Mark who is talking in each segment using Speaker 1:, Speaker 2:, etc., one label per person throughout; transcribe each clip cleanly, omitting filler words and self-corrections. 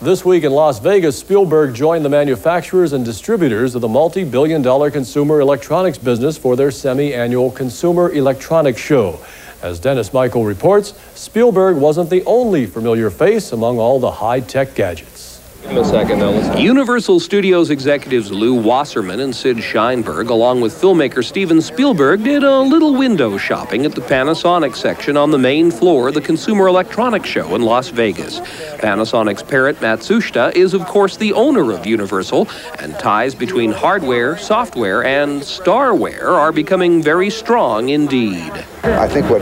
Speaker 1: This week in Las Vegas, Spielberg joined the manufacturers and distributors of the multi-billion-dollar consumer electronics business for their semi-annual Consumer Electronics Show. As Dennis Michael reports, Spielberg wasn't the only familiar face among all the high-tech gadgets.
Speaker 2: Give him a second now. Universal Studios executives Lew Wasserman and Sid Sheinberg, along with filmmaker Steven Spielberg, did a little window shopping at the Panasonic section on the main floor of the Consumer Electronics Show in Las Vegas. Panasonic's Parrot Matsushita is, of course, the owner of Universal, and ties between hardware, software, and starware are becoming very strong indeed.
Speaker 3: I think what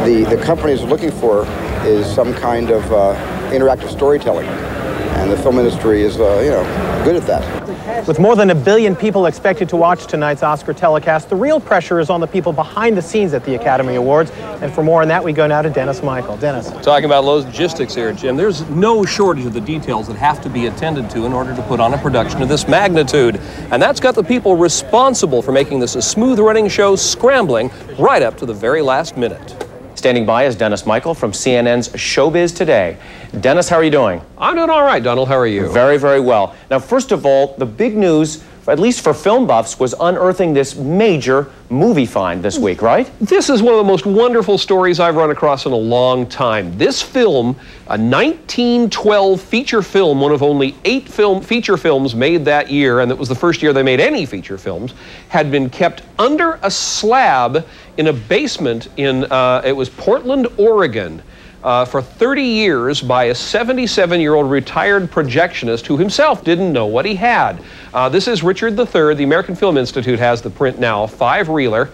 Speaker 3: the company is looking for is some kind of interactive storytelling. And the film industry is, good at that.
Speaker 4: With more than 1 billion people expected to watch tonight's Oscar telecast, the real pressure is on the people behind the scenes at the Academy Awards. And for more on that, we go now to Dennis Michael. Dennis.
Speaker 2: Talking about logistics here, Jim, there's no shortage of the details that have to be attended to in order to put on a production of this magnitude. And that's got the people responsible for making this a smooth-running show scrambling right up to the very last minute.
Speaker 5: Standing by is Dennis Michael from CNN's Showbiz Today. Dennis, how are you doing?
Speaker 2: I'm doing all right, Donald. How are you?
Speaker 5: Very, very well. Now, first of all, the big news, at least for film buffs, was unearthing this major movie find this week, right?
Speaker 2: This is one of the most wonderful stories I've run across in a long time. This film, a 1912 feature film, one of only 8 feature films made that year, and it was the first year they made any feature films, had been kept under a slab in a basement in, it was Portland, Oregon, for 30 years by a 77-year-old retired projectionist who himself didn't know what he had. This is Richard III. The American Film Institute has the print now, 5-reeler.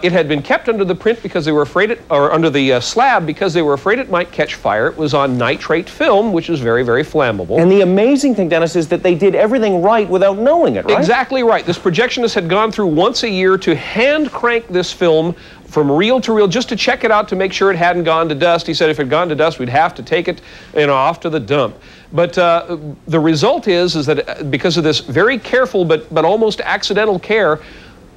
Speaker 2: It had been kept under the print because they were afraid under the slab because they were afraid it might catch fire. It was on nitrate film, which is very, very flammable.
Speaker 5: And the amazing thing, Dennis, is that they did everything right without knowing it, right?
Speaker 2: Exactly right. This projectionist had gone through once a year to hand crank this film from reel to reel, just to check it out to make sure it hadn't gone to dust. He said if it had gone to dust, we'd have to take it, off to the dump. But the result is that because of this very careful but almost accidental care,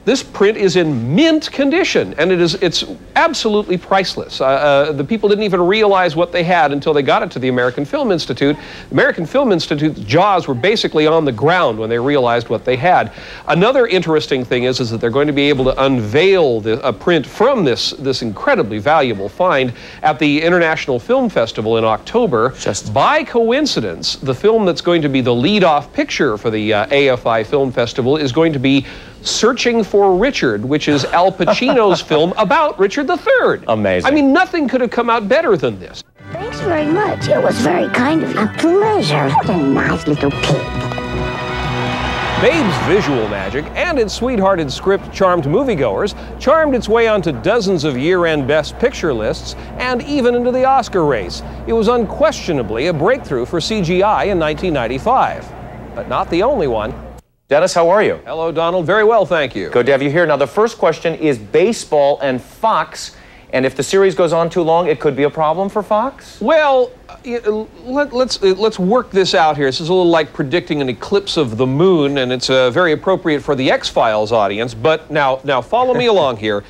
Speaker 2: this print is in mint condition, and it's absolutely priceless. The people didn't even realize what they had until they got it to the American Film Institute. The American Film Institute's jaws were basically on the ground when they realized what they had. Another interesting thing is that they're going to be able to unveil a print from this incredibly valuable find at the International Film Festival in October. Just by coincidence, the film that's going to be the lead-off picture for the AFI Film Festival is going to be Searching for Richard, which is Al Pacino's film about Richard III.
Speaker 5: Amazing.
Speaker 2: I mean, nothing could have come out better than this.
Speaker 6: Thanks very much. It was very kind of you. A pleasure. What a nice little pig.
Speaker 2: Babe's visual magic and its sweethearted script charmed moviegoers, charmed its way onto dozens of year-end Best Picture lists, and even into the Oscar race. It was unquestionably a breakthrough for CGI in 1995. But not the only one.
Speaker 5: Dennis, how are you?
Speaker 2: Hello, Donald. Very well, thank you.
Speaker 5: Good to have you here. Now, the first question is baseball and Fox, and if the series goes on too long, it could be a problem for Fox?
Speaker 2: Well, let's work this out here. This is a little like predicting an eclipse of the moon, and it's very appropriate for the X-Files audience. But now follow me along here.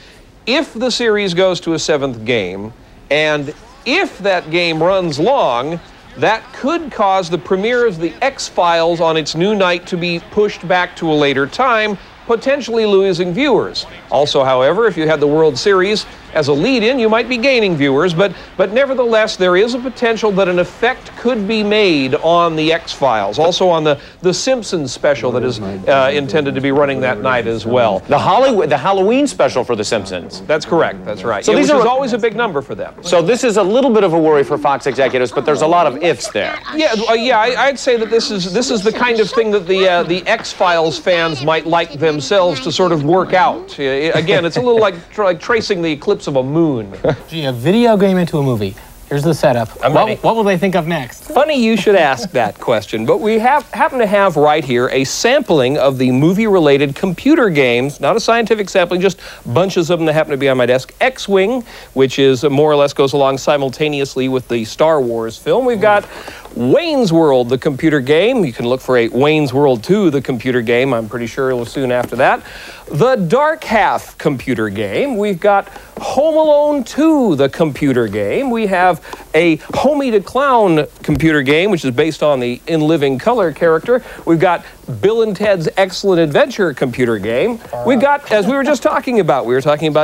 Speaker 2: If the series goes to a 7th game, and if that game runs long, that could cause the premiere of the X-Files on its new night to be pushed back to a later time, potentially losing viewers. Also, however, if you had the World Series as a lead-in, you might be gaining viewers, but nevertheless, there is a potential that an effect could be made on the X-Files, also on the Simpsons special that is intended to be running that night as well.
Speaker 5: The Halloween special for The Simpsons.
Speaker 2: That's correct, that's right.
Speaker 5: So
Speaker 2: which
Speaker 5: is
Speaker 2: always a big number for them.
Speaker 5: So this is a little bit of a worry for Fox executives, but there's a lot of ifs there.
Speaker 2: Yeah, I'd say that this is the kind of thing that the X-Files fans might like themselves to sort of work out. Again, it's a little like tracing the eclipse of a moon.
Speaker 4: Gee, a video game into a movie. Here's the setup. What will they think of next?
Speaker 2: Funny you should ask that question, but we happen to have right here a sampling of the movie-related computer games, not a scientific sampling, just bunches of them that happen to be on my desk. X-Wing, which is more or less goes along simultaneously with the Star Wars film. We've got Wayne's World, the computer game. You can look for a Wayne's World 2, the computer game. I'm pretty sure it'll soon after that. The Dark Half computer game. We've got Home Alone 2, the computer game. We have a Homie to Clown computer game, which is based on the In Living Color character. We've got Bill and Ted's Excellent Adventure computer game. We've got, as we were just talking about,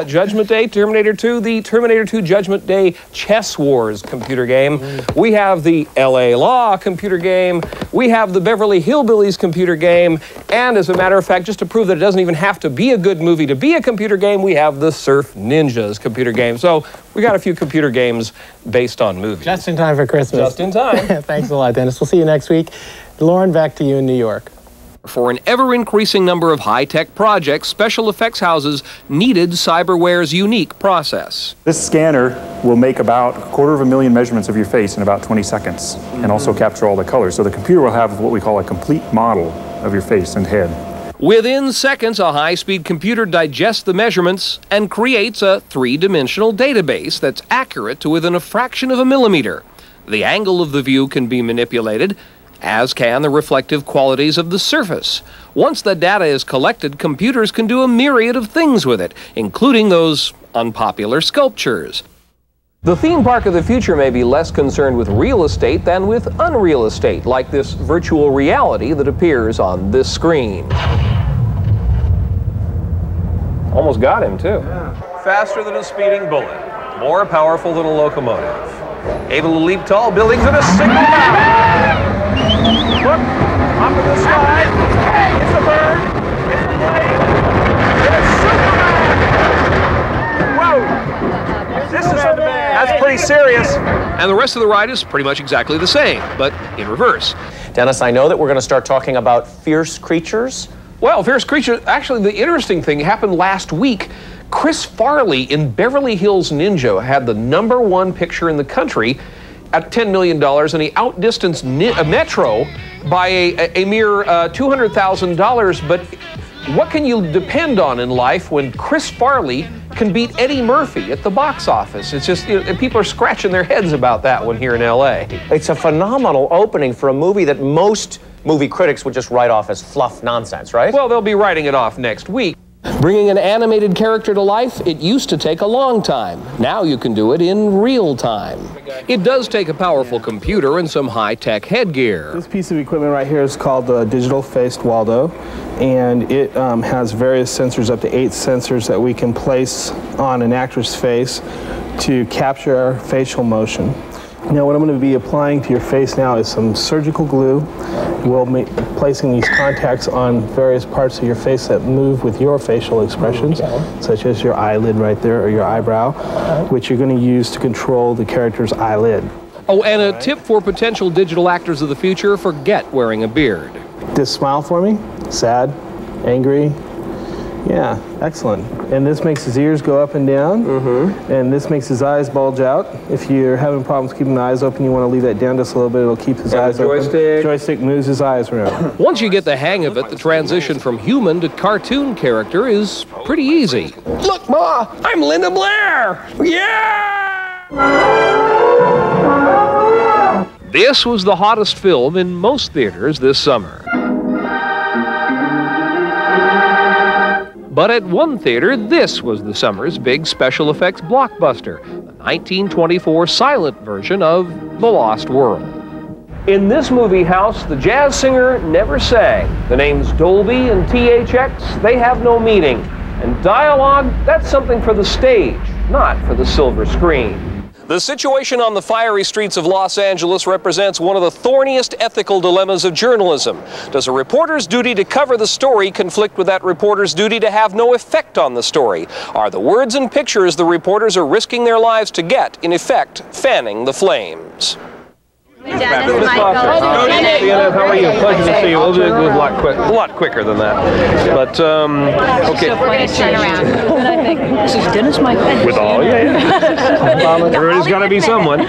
Speaker 2: Judgment Day, Terminator 2, the Terminator 2 Judgment Day Chess Wars computer game. We have the LA Law computer game. We have the Beverly Hillbillies computer game. And as a matter of fact, just to prove that it doesn't even have to be a good movie to be a computer game, we have the Surf Ninjas computer game. So we got a few computer games based on movies.
Speaker 4: Just in time for Christmas.
Speaker 2: Just in time.
Speaker 4: Thanks a lot, Dennis. We'll see you next week. Lauren, back to you in New York.
Speaker 2: For an ever-increasing number of high-tech projects, special effects houses needed cyberware's unique process.
Speaker 7: This scanner will make about 250,000 measurements of your face in about 20 seconds and also capture all the colors. So the computer will have what we call a complete model of your face and head.
Speaker 2: Within seconds, a high-speed computer digests the measurements and creates a three-dimensional database that's accurate to within a fraction of a millimeter. The angle of the view can be manipulated, as can the reflective qualities of the surface. Once the data is collected, computers can do a myriad of things with it, including those unpopular sculptures. The theme park of the future may be less concerned with real estate than with unreal estate, like this virtual reality that appears on this screen. Almost got him, too. Faster than a speeding bullet, more powerful than a locomotive, able to leap tall buildings in a single bound. Look, up in the sky, it's a bird, it's a plane, it's Superman! Whoa! This is that's pretty serious. And the rest of the ride is pretty much exactly the same, but in reverse.
Speaker 5: Dennis, I know that we're going to start talking about fierce creatures.
Speaker 2: Well, fierce creatures, actually the interesting thing happened last week. Chris Farley in Beverly Hills Ninja had the #1 picture in the country at $10 million, and he outdistanced Metro by a mere $200,000. But what can you depend on in life when Chris Farley can beat Eddie Murphy at the box office? It's just, people are scratching their heads about that one here in LA.
Speaker 5: It's a phenomenal opening for a movie that most movie critics would just write off as fluff nonsense, right?
Speaker 2: Well, they'll be writing it off next week. Bringing an animated character to life, it used to take a long time. Now you can do it in real time. It does take a powerful computer and some high-tech headgear.
Speaker 8: This piece of equipment right here is called the digital-faced Waldo, and it has various sensors, up to 8 sensors that we can place on an actor's face to capture facial motion. Now what I'm going to be applying to your face now is some surgical glue. We'll be placing these contacts on various parts of your face that move with your facial expressions, such as your eyelid right there or your eyebrow, which you're going to use to control the character's eyelid.
Speaker 2: Oh, and a tip for potential digital actors of the future: forget wearing a beard.
Speaker 8: Just smile for me. Sad, angry. Yeah, excellent. And this makes his ears go up and down, and this makes his eyes bulge out. If you're having problems keeping the eyes open, you want to leave that down just a little bit. It'll keep his eyes open. Joystick moves his eyes around.
Speaker 2: Once you get the hang of it, the transition from human to cartoon character is pretty easy. Look, Ma, I'm Linda Blair! Yeah! This was the hottest film in most theaters this summer. But at one theater, this was the summer's big special effects blockbuster, the 1924 silent version of The Lost World. In this movie house, the jazz singer never sang. The names Dolby and THX, they have no meaning. And dialogue, that's something for the stage, not for the silver screen. The situation on the fiery streets of Los Angeles represents one of the thorniest ethical dilemmas of journalism. Does a reporter's duty to cover the story conflict with that reporter's duty to have no effect on the story? Are the words and pictures the reporters are risking their lives to get, in effect, fanning the flames?
Speaker 9: Dennis, Michael.
Speaker 2: CNN, how are you? Pleasure to see you. We'll do it a lot quicker than that. But, okay.
Speaker 9: We're going to turn around. This is Dennis, Michael.
Speaker 2: With all, yeah. Everybody's got to be someone.